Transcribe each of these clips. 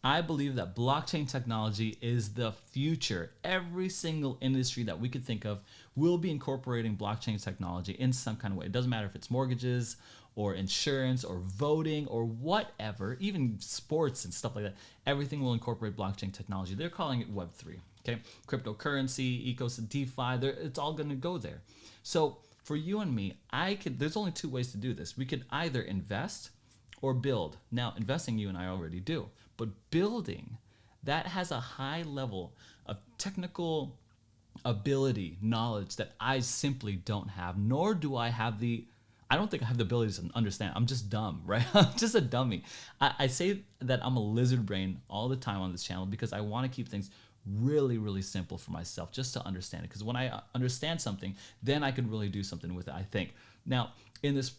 I believe that blockchain technology is the future. Every single industry that we could think of will be incorporating blockchain technology in some kind of way. It doesn't matter if it's mortgages or insurance or voting or whatever, even sports and stuff like that. Everything will incorporate blockchain technology. They're calling it Web3. Okay, cryptocurrency, ecosystem, DeFi, it's all going to go there. So for you and me, there's only two ways to do this. We could either invest or build. Now, investing you and I already do, but building, that has a high level of technical ability, knowledge that I simply don't have, nor do I don't think I have the ability to understand. I'm just dumb, right? I'm just a dummy. I say that I'm a lizard brain all the time on this channel because I want to keep things really, really simple for myself just to understand it. Because when I understand something, then I can really do something with it, I think. Now, in this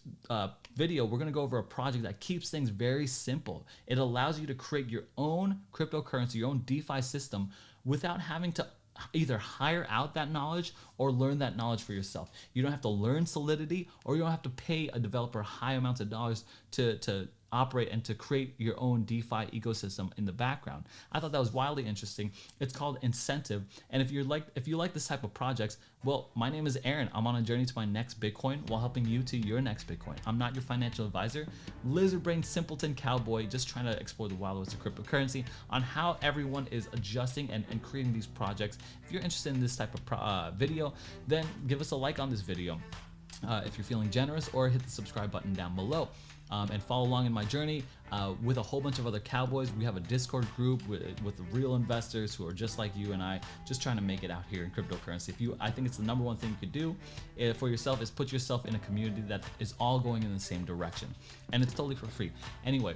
video, we're going to go over a project that keeps things very simple. It allows you to create your own cryptocurrency, your own DeFi system without having to either hire out that knowledge or learn that knowledge for yourself. You don't have to learn Solidity, or you don't have to pay a developer high amounts of dollars to operate and to create your own DeFi ecosystem in the background. I thought that was wildly interesting. It's called Incentive. And if you like this type of projects, well, my name is Aaron. I'm on a journey to my next Bitcoin while helping you to your next Bitcoin. I'm not your financial advisor. Lizard brain simpleton cowboy just trying to explore the wild west of cryptocurrency on how everyone is adjusting and creating these projects. If you're interested in this type of video, then give us a like on this video if you're feeling generous, or hit the subscribe button down below. And follow along in my journey with a whole bunch of other cowboys. We have a Discord group with real investors who are just like you and I, just trying to make it out here in cryptocurrency. I think it's the number one thing you could do for yourself is put yourself in a community that is all going in the same direction, and it's totally for free. Anyway,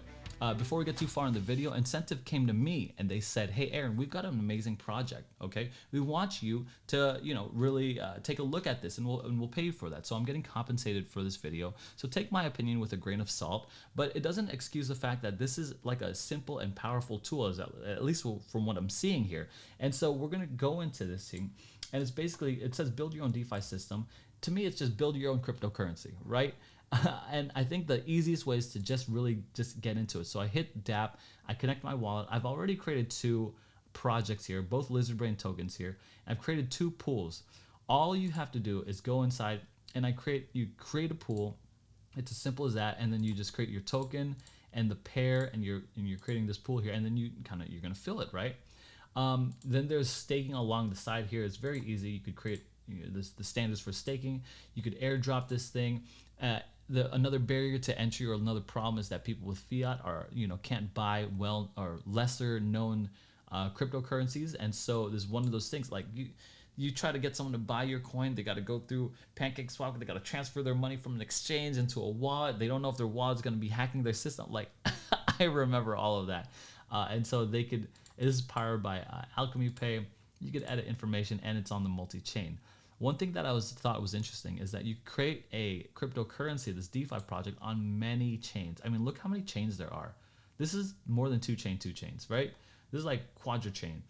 before we get too far in the video, Incentive came to me and they said, "Hey, Aaron, we've got an amazing project. Okay, we want you to, really take a look at this, and we'll pay you for that." So I'm getting compensated for this video. So take my opinion with a grain of salt, but it doesn't excuse the fact that this is like a simple and powerful tool, at least from what I'm seeing here. And so we're gonna go into this thing, and it says build your own DeFi system. To me, it's just build your own cryptocurrency, right? And I think the easiest way is to just get into it. So I hit DApp, I connect my wallet. I've already created two projects here, both Lizard Brain tokens here. I've created two pools. All you have to do is go inside and you create a pool. It's as simple as that. And then you just create your token and the pair, and you're creating this pool here, and then you're gonna fill it, right? Then there's staking along the side here. It's very easy. You could create the standards for staking. You could airdrop this thing. Another barrier to entry, or another problem, is that people with fiat can't buy lesser known cryptocurrencies. And so there's one of those things, like you try to get someone to buy your coin, they got to go through PancakeSwap, they got to transfer their money from an exchange into a wallet. They don't know if their wallet's going to be hacking their system. Like I remember all of that. And so it is powered by Alchemy Pay. You could edit information, and it's on the multi-chain. One thing that I thought was interesting is that you create a cryptocurrency, this DeFi project, on many chains. I mean, look how many chains there are. This is more than two chains, right? This is like quadra-chain.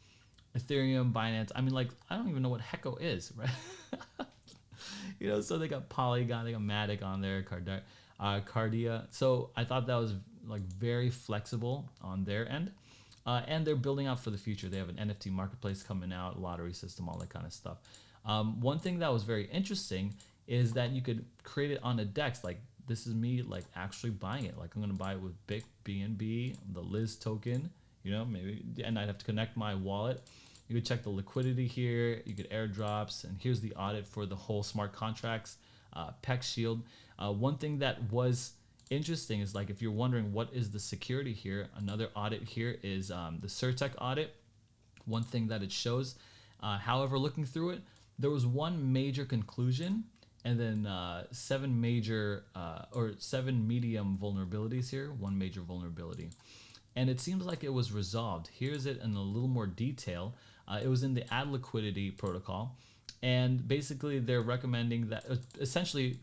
Ethereum, Binance. I mean, like, I don't even know what Hecko is, right? So they got Polygon, they got Matic on there, Cardia. So I thought that was like very flexible on their end. And they're building out for the future. They have an NFT marketplace coming out, lottery system, all that kind of stuff. One thing that was very interesting is that you could create it on a DEX. Like, this is me like actually buying it. Like, I'm gonna buy it with BNB, the Liz token, maybe, and I'd have to connect my wallet. You could check the liquidity here. You could airdrops, and here's the audit for the whole smart contracts, PEX Shield. One thing that was interesting is, like, if you're wondering what is the security here, another audit here is the Certec audit. One thing that it shows, however, looking through it, there was one major conclusion, and then seven medium vulnerabilities here, one major vulnerability. And it seems like it was resolved. Here's it in a little more detail. It was in the add liquidity protocol. And basically they're recommending that essentially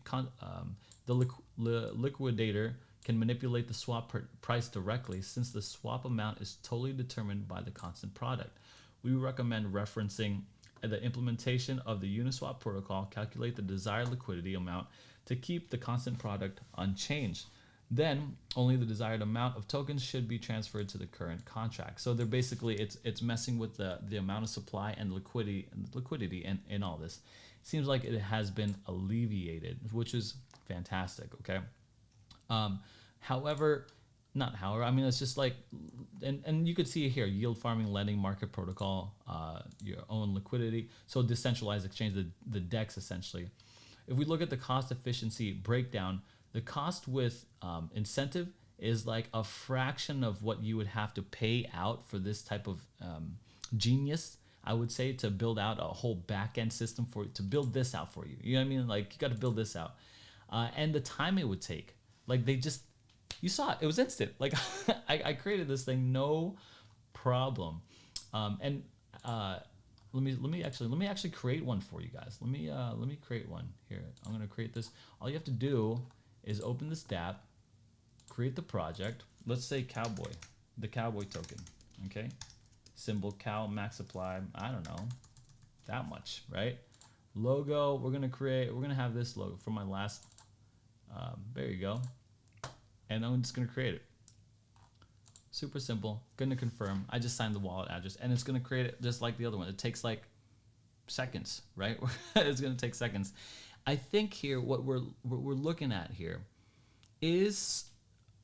the liquidator can manipulate the swap price directly, since the swap amount is totally determined by the constant product. We recommend referencing the implementation of the Uniswap protocol, calculate the desired liquidity amount to keep the constant product unchanged. then only the desired amount of tokens should be transferred to the current contract. So they're basically it's messing with the amount of supply and liquidity and in all this. Seems like it has been alleviated, which is fantastic. Okay. However, not however, I mean, it's just like, and you could see it here, yield farming, lending, market protocol, your own liquidity. So decentralized exchange, the DEX essentially. If we look at the cost efficiency breakdown, the cost with incentive is like a fraction of what you would have to pay out for this type of genius, I would say, to build out a whole back end system to build this out for you. You know what I mean? Like, you got to build this out. And the time it would take, like, you saw it, it was instant. Like, I created this thing, no problem. And let me actually create one for you guys. Let me create one here. I'm gonna create this. All you have to do is open this dApp, create the project. Let's say cowboy, the cowboy token. Okay, symbol cow, max supply. I don't know, that much, right? Logo. We're gonna have this logo from my last. There you go. And I'm just gonna create it. Super simple. Gonna confirm. I just signed the wallet address, and it's gonna create it just like the other one. It takes like seconds, right? It's gonna take seconds. I think here what we're looking at here is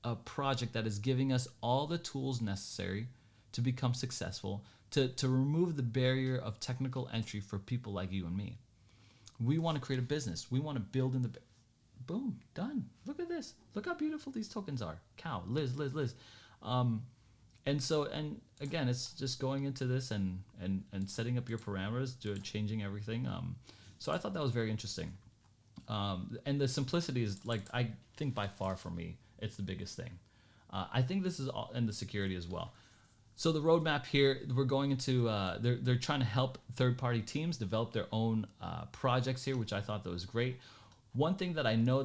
a project that is giving us all the tools necessary to become successful, to remove the barrier of technical entry for people like you and me. We want to create a business. We want to build in the boom, done. Look at this. Look how beautiful these tokens are. Cow, Liz. And so, and again, it's just going into this and setting up your parameters, changing everything. So I thought that was very interesting. And the simplicity is, like, I think by far for me, it's the biggest thing. I think this is all, and the security as well. So the roadmap here, we're going into, they're trying to help third-party teams develop their own projects here, which I thought that was great. One thing that I know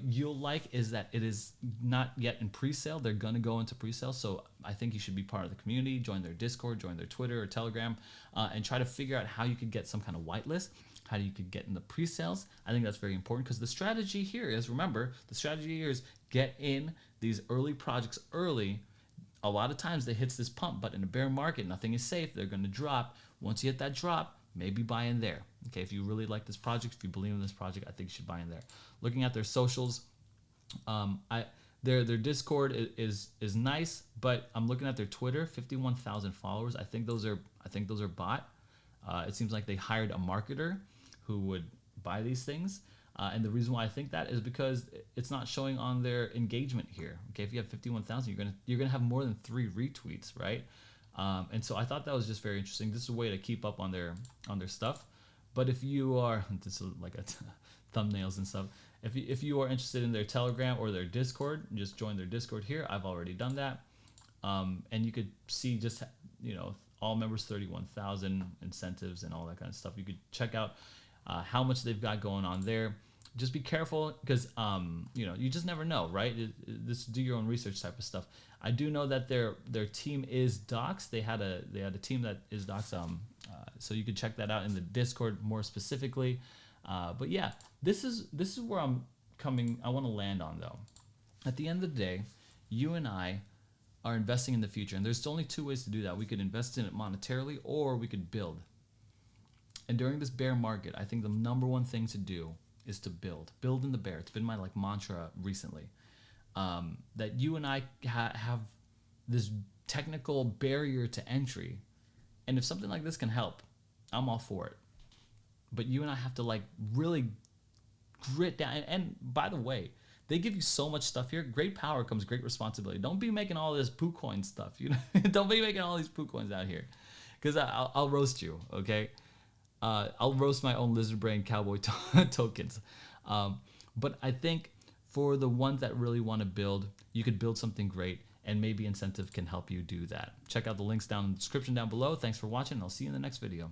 you'll like is that it is not yet in pre-sale. They're going to go into pre-sale. So I think you should be part of the community, join their Discord, join their Twitter or Telegram, and try to figure out how you could get some kind of whitelist, how you could get in the pre-sales. I think that's very important, because the strategy here is, remember, the strategy here is get in these early projects early. A lot of times they hits this pump, but in a bear market, nothing is safe. They're going to drop. Once you hit that drop, maybe buy in there. Okay, if you really like this project, if you believe in this project, I think you should buy in there. Looking at their socials, their Discord is nice, but I'm looking at their Twitter, 51,000 followers. I think those are bot. It seems like they hired a marketer who would buy these things. And the reason why I think that is because it's not showing on their engagement here. Okay, if you have 51,000, you're gonna have more than 3 retweets, right? And so I thought that was just very interesting. This is a way to keep up on their stuff. But if you are, this is like thumbnails and stuff. If you are interested in their Telegram or their Discord, just join their Discord here. I've already done that. And you could see just, all members, 31,000 incentives and all that kind of stuff. You could check out how much they've got going on there. Just be careful, because you just never know, right? This do your own research type of stuff. I do know that their team is docs. They had a team that is docs. So you could check that out in the Discord more specifically. But yeah, this is where I'm coming. I want to land on, though. At the end of the day, you and I are investing in the future, and there's only 2 ways to do that. We could invest in it monetarily, or we could build. And during this bear market, I think the number one thing to do is to build in the bear. It's been my mantra recently, that you and I have this technical barrier to entry. And if something like this can help, I'm all for it. But you and I have to really grit down. And by the way, they give you so much stuff here. Great power comes great responsibility. Don't be making all this PooCoin stuff. Don't be making all these PooCoins out here, because I'll roast you. Okay. I'll roast my own lizard brain cowboy tokens. But I think for the ones that really want to build, you could build something great, and maybe incentive can help you do that. Check out the links down in the description down below. Thanks for watching, and I'll see you in the next video.